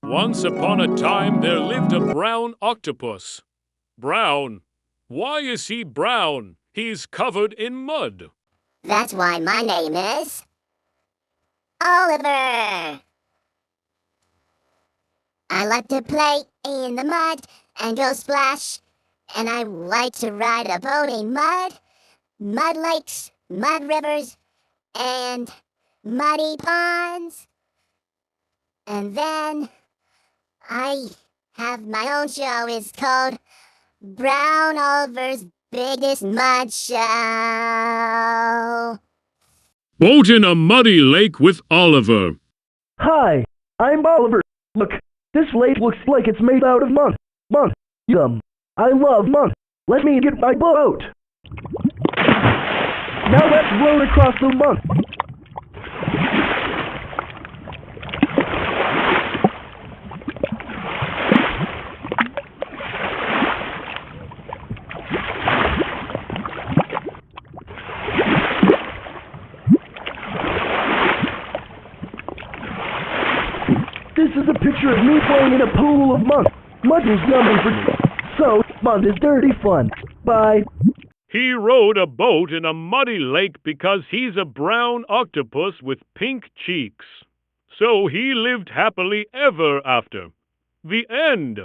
Once upon a time there lived a brown octopus. Brown? Why is he brown? He's covered in mud. That's why my name is Oliver. I like to play in the mud and go splash. And I like to ride a boat in mud lakes, mud rivers, and muddy ponds. And then I have my own show. It's called Brown Oliver's Biggest Mud Show. Boat in a muddy lake with Oliver. Hi, I'm Oliver. Look, this lake looks like it's made out of mud. Mud. Yum. I love mud. Let me get my boat. Now let's float across the mud. This is a picture of me playing in a pool of mud. Mud is yummy so mud is dirty fun. Bye. He rowed a boat in a muddy lake because he's a brown octopus with pink cheeks. So he lived happily ever after. The end.